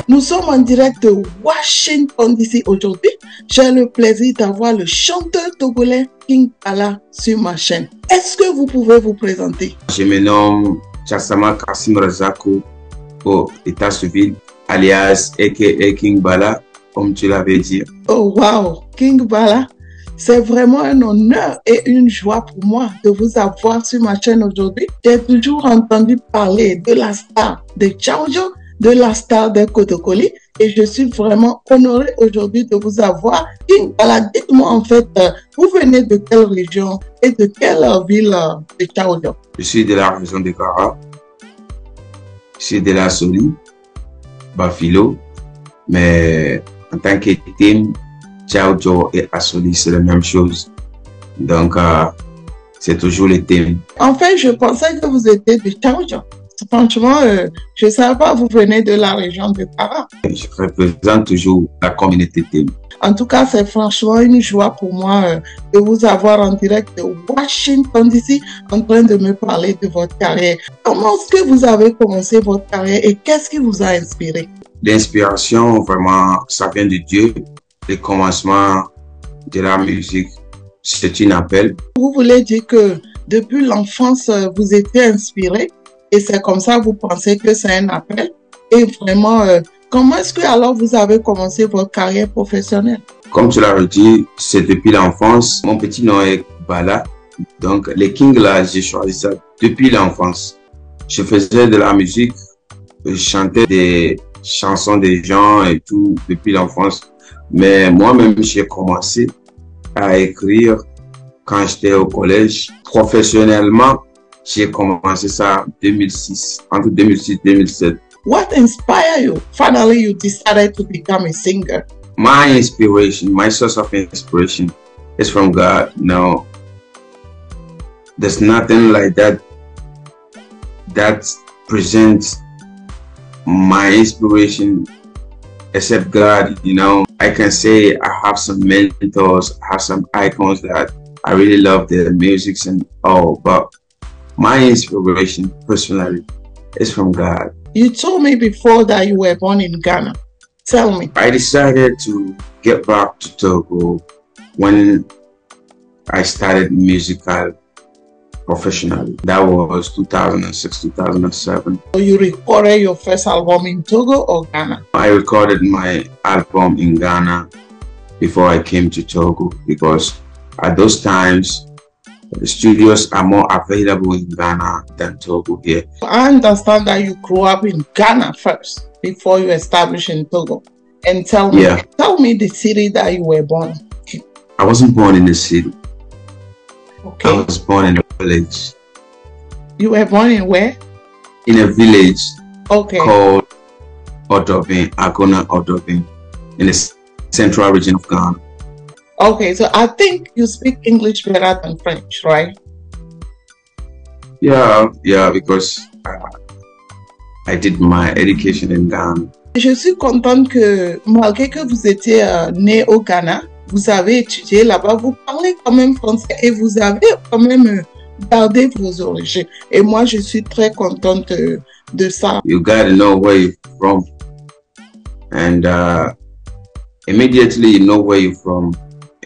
Nous sommes en direct de Washington DC aujourd'hui. J'ai le plaisir d'avoir le chanteur togolais King Bala sur ma chaîne. Est-ce que vous pouvez vous présenter? Je me nomme Chassama Kassim Razako au état civil, alias aka King Bala, comme tu l'avais dit. Oh wow, King Bala, c'est vraiment un honneur et une joie pour moi de vous avoir sur ma chaîne aujourd'hui. J'ai toujours entendu parler de la star de Djonda, de la star de Togolais, et je suis vraiment honoré aujourd'hui de vous avoir. King Bala, dites-moi en fait, vous venez de quelle région et de quelle ville de Djonda? Je suis de la région de carrière, je suis de la Assoli, Bafilo, mais en tant que team, Djonda et Assoli, c'est la même chose. Donc, c'est toujours le thème. En fait, je pensais que vous étiez de Djonda. Franchement, je ne savais pas, vous venez de la région de Bala. Je représente toujours la communauté thème. En tout cas, c'est franchement une joie pour moi de vous avoir en direct de Washington DC en train de me parler de votre carrière. Comment est-ce que vous avez commencé votre carrière et qu'est-ce qui vous a inspiré? L'inspiration, vraiment, ça vient de Dieu. Le commencement de la musique, c'est un appel. Vous voulez dire que depuis l'enfance, vous étiez inspiré et c'est comme ça que vous pensez que c'est un appel? Et vraiment, comment est-ce que alors vous avez commencé votre carrière professionnelle? Comme tu l'as dit, c'est depuis l'enfance. Mon petit nom est Bala. Donc, les Kings là, j'ai choisi ça depuis l'enfance. Je faisais de la musique, je chantais des chansons des gens et tout depuis l'enfance. Mais moi-même, j'ai commencé à écrire quand j'étais au collège. Professionnellement, j'ai commencé ça en 2006, entre 2006 et 2007. What inspired you? Finally, you decided to become a singer. My inspiration, my source of inspiration is from God. No, there's nothing like that that presents my inspiration except God. You know, I can say I have some mentors, I have some icons that I really love their music and all, but my inspiration personally is from God. You told me before that you were born in Ghana. Tell me. I decided to get back to Togo when I started musical professionally. That was 2006, 2007. So you recorded your first album in Togo or Ghana? I recorded my album in Ghana before I came to Togo because at those times, the studios are more available in Ghana than Togo here. I understand that you grew up in Ghana first before you established in Togo. And tell me the city that you were born in. I wasn't born in the city. Okay. I was born in a village. You were born in where? In a village called Odobin, Agona Odobin, in the central region of Ghana. Okay, so I think you speak English better than French, right? Yeah, because I did my education in Ghana. Je suis contente que malgré que vous étiez né au Ghana, vous avez étudié là-bas, vous parlez quand même français et vous avez quand même gardé vos origines. Et moi, je suis très contente de ça. You gotta know where you're from. And immediately you know where you're from,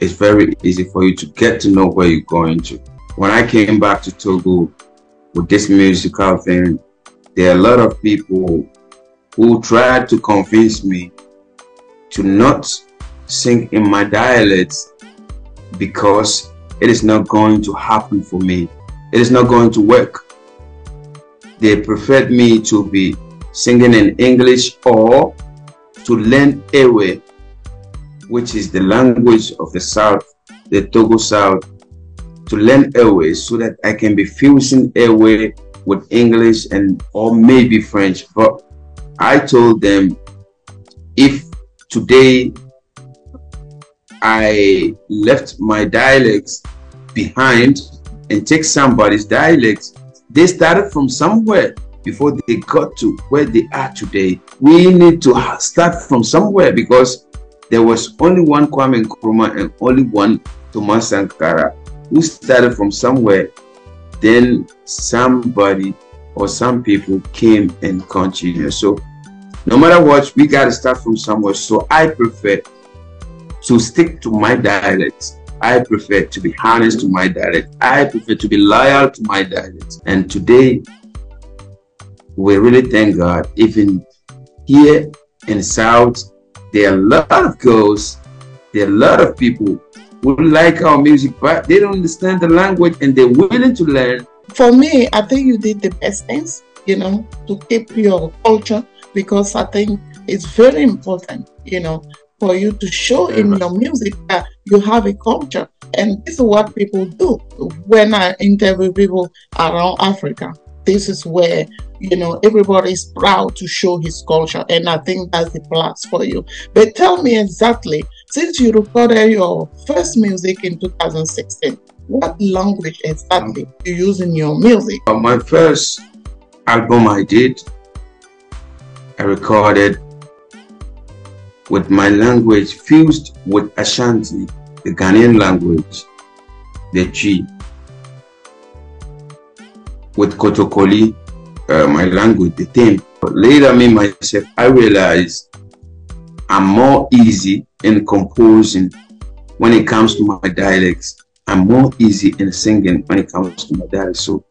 it's very easy for you to get to know where you're going to. When I came back to Togo with this musical thing, there are a lot of people who tried to convince me to not sing in my dialect because it is not going to happen for me. It is not going to work. They preferred me to be singing in English or to learn Aimez, which is the language of the South, the Togo South, to learn Aimez so that I can be fusing Aimez with English and or maybe French. But I told them, if today I left my dialects behind and take somebody's dialects, they started from somewhere before they got to where they are today. We need to start from somewhere because there was only one Kwame Nkrumah and only one Thomas Sankara who started from somewhere. Then somebody or some people came and continued. So No matter what, we got to start from somewhere. So I prefer to stick to my dialect. I prefer to be honest to my dialect. I prefer to be loyal to my dialect. And today, we really thank God. Even here in the South, there are a lot of girls, there are a lot of people who like our music, but they don't understand the language and they're willing to learn. For me, I think you did the best things, you know, to keep your culture, because I think it's very important, you know, for you to show in your music that you have a culture. And this is what people do when I interview people around Africa. This is where, you know, everybody is proud to show his culture. And I think that's the plus for you. But tell me exactly, since you recorded your first music in 2016, what language exactly you use in your music? My first album I recorded with my language fused with Ashanti, the Ghanaian language, the G, with Kotokoli, my language, the theme. But later, me myself, I realized I'm more easy in composing when it comes to my dialects. I'm more easy in singing when it comes to my dialect. So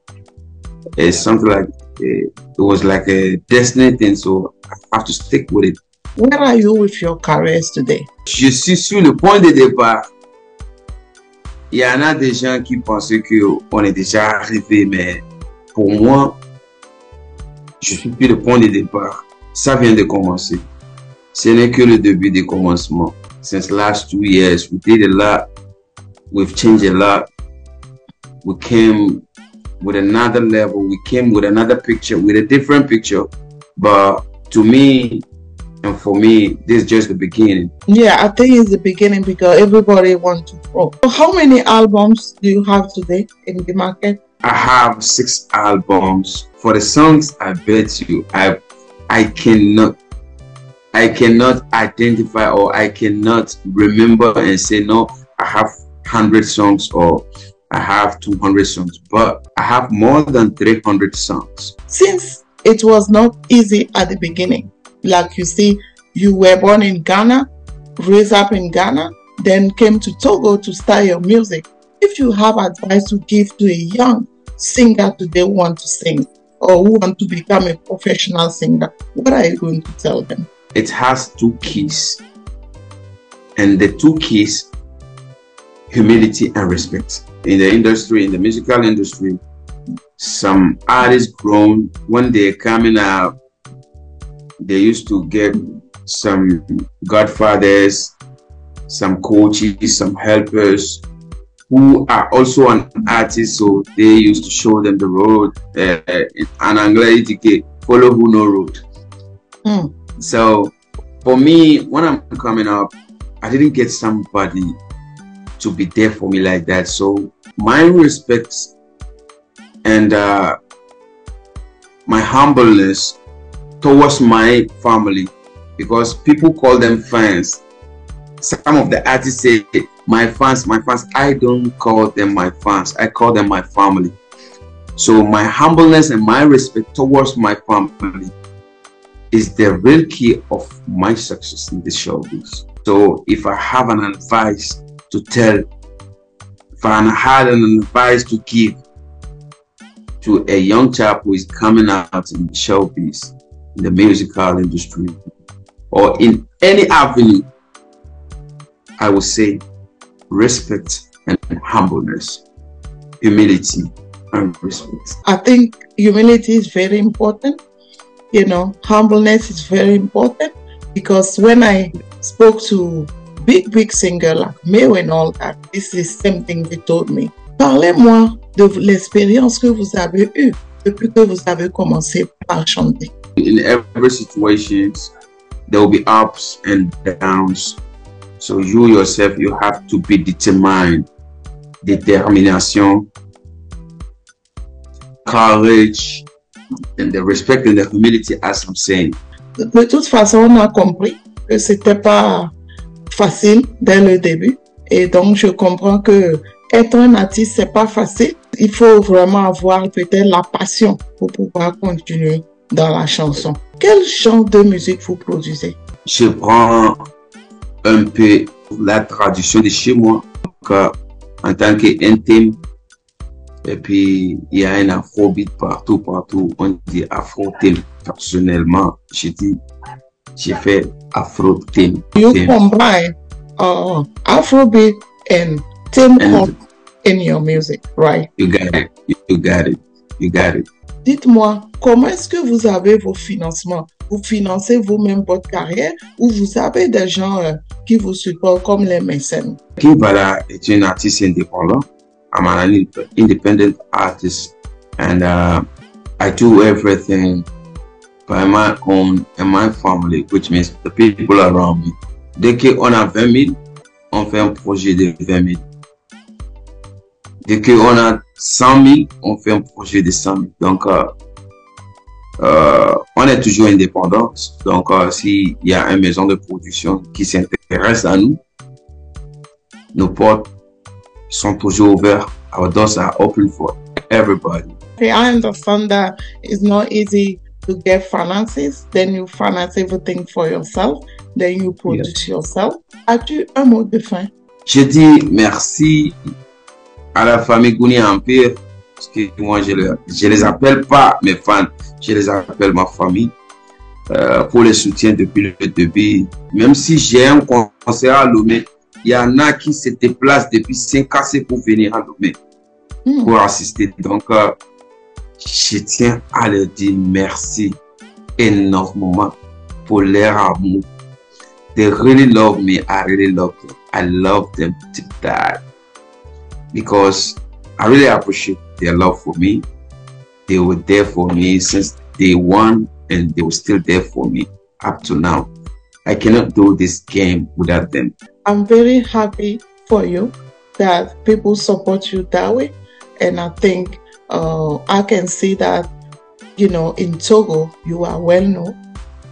it's something like it was like a destiny thing. So I have to stick with it. Where are you with your careers today? Je suis sur le point de départ. Il y en a des gens qui pensent qu'on est déjà arrivé, mais pour moi, je suis plus le point de départ. Ça vient de commencer. Ce n'est que le début du commencement. Since last 2 years, we did a lot. We've changed a lot. We came with another level. We came with another picture, with a different picture. But to me, and for me, this is just the beginning. Yeah, I think it's the beginning because everybody wants to grow. So how many albums do you have today in the market? I have 6 albums. For the songs, I bet you, I cannot identify, or I cannot remember and say, no, I have 100 songs or I have 200 songs, but I have more than 300 songs. Since it was not easy at the beginning, like you see, you were born in Ghana, raised up in Ghana, then came to Togo to start your music. If you have advice to give to a young singer today who want to sing or who want to become a professional singer, what are you going to tell them? It has 2 keys. And the 2 keys, humility and respect. In the industry, in the musical industry, some artists grown, when they're coming out, they used to get some godfathers, some coaches, some helpers who are also an artist, so they used to show them the road. And anxiety, follow who no road. So for me, when I'm coming up, I didn't get somebody to be there for me like that. So my respect and my humbleness towards my family, because people call them fans. Some of the artists say my fans. I don't call them my fans, I call them my family. So my humbleness and my respect towards my family is the real key of my success in this showbiz. So if I have an advice to tell, if I had an advice to give to a young chap who is coming out in showbiz, in the musical industry, or in any avenue, I would say respect and humbleness, humility and respect. I think humility is very important. You know, humbleness is very important, because when I spoke to big singer like Aimez and all that, this is the same thing they told me. Parlez-moi de l'expérience que vous avez eue depuis que vous avez commencé à chanter. In every situation, there will be ups and downs. So you yourself, you have to be determined. Determination, courage, and the respect and the humility, as I'm saying. De toute façon, on a compris que c'était pas facile dès le début. Et donc, je comprends que être un artiste, c'est pas facile. Il faut vraiment avoir peut-être la passion pour pouvoir continuer dans la chanson. Quel genre de musique vous produisez? Je prends un peu la tradition de chez moi, donc, en tant qu'intime. Et puis, il y a un afrobeat partout. On dit afro-thème. Personnellement, j'ai fait afro-thème. You combine afrobeat and theme pop in your music, right? You got it. You got it. You got it. Dites-moi, comment est-ce que vous avez vos financements? Vous financez vous-même votre carrière ou vous avez des gens qui vous supportent comme les mécènes? Bala est une artiste indépendante. I'm an independent artist, and I do everything by my own and my family, which means the people around me. Dès qu'on a 20 000, on fait un projet de 20 000. Dès qu'on a 100 000, on fait un projet de 100 000. Donc, on est toujours indépendant. Donc, s'il y a une maison de production qui s'intéresse à nous, nos portes sont toujours ouvertes. Our doors are open for everybody. Okay, I understand that it's not easy to get finances. Then you finance everything for yourself. Then you produce yourself. As-tu un mot de fin? Je dis merci à la famille Gouni Empire, parce que moi je les appelle pas mes fans, je les appelle ma famille, pour le soutien depuis le début. Même si j'ai un concert à Lomé, il y en a qui se déplacent depuis 5 ans pour venir à Lomé pour assister. Donc, je tiens à leur dire merci énormément pour leur amour. They really love me. I really love them. I love them to die. Because I really appreciate their love for me. They were there for me since day one, and they were still there for me up to now. I cannot do this game without them. I'm very happy for you that people support you that way. And I think I can see that, you know, in Togo, you are well known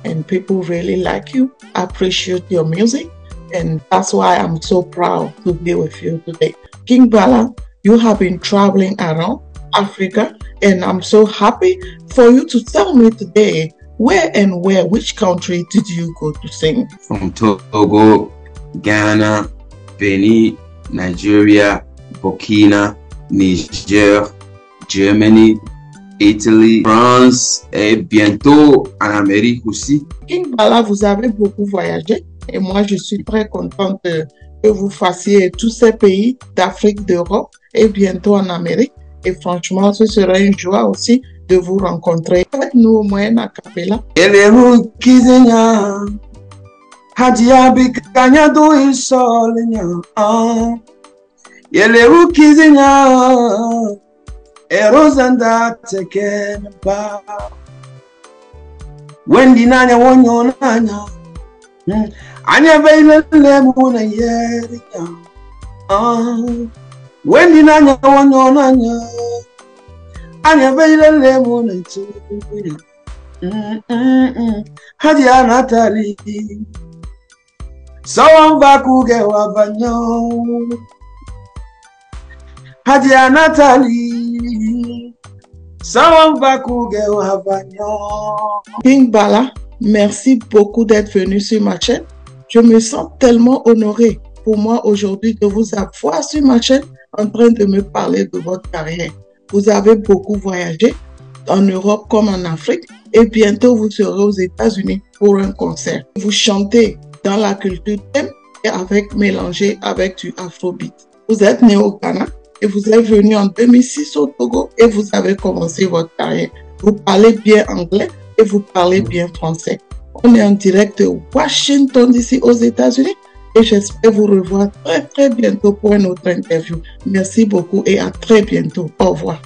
and people really like you, appreciate your music. And that's why I'm so proud to be with you today. King Bala, you have been traveling around Africa, and I'm so happy for you to tell me today which country did you go to sing? From Togo, Ghana, Benin, Nigeria, Burkina, Niger, Germany, Italy, France et bientôt en Amérique aussi. King Bala, vous avez beaucoup voyagé et moi je suis très contente que vous fassiez tous ces pays d'Afrique, d'Europe et bientôt en Amérique. Et franchement, ce serait une joie aussi de vous rencontrer. Faites-nous au moins un cappella. Eleru kizenya, hadia bikanya do isolenya. Eleru kizenya, erozanda tekemba. Wendi nanya wonyo nanya, anya baile lemuna yerinya. Wendi nanya wonyo nanya, anya baile lemuna tuya. Hadia Natali, someone bakuge wabanyo. Hadia Natali, someone bakuge wabanyo. King Bala, merci beaucoup d'être venu sur ma chaîne. Je me sens tellement honoré pour moi aujourd'hui de vous avoir sur ma chaîne en train de me parler de votre carrière. Vous avez beaucoup voyagé en Europe comme en Afrique et bientôt vous serez aux États-Unis pour un concert. Vous chantez dans la culture thème et mélangé avec du afrobeat. Vous êtes né au Ghana et vous êtes venu en 2006 au Togo et vous avez commencé votre carrière. Vous parlez bien anglais et vous parlez bien français. On est en direct de Washington d'ici aux États-Unis et j'espère vous revoir très bientôt pour une autre interview. Merci beaucoup et à très bientôt. Au revoir.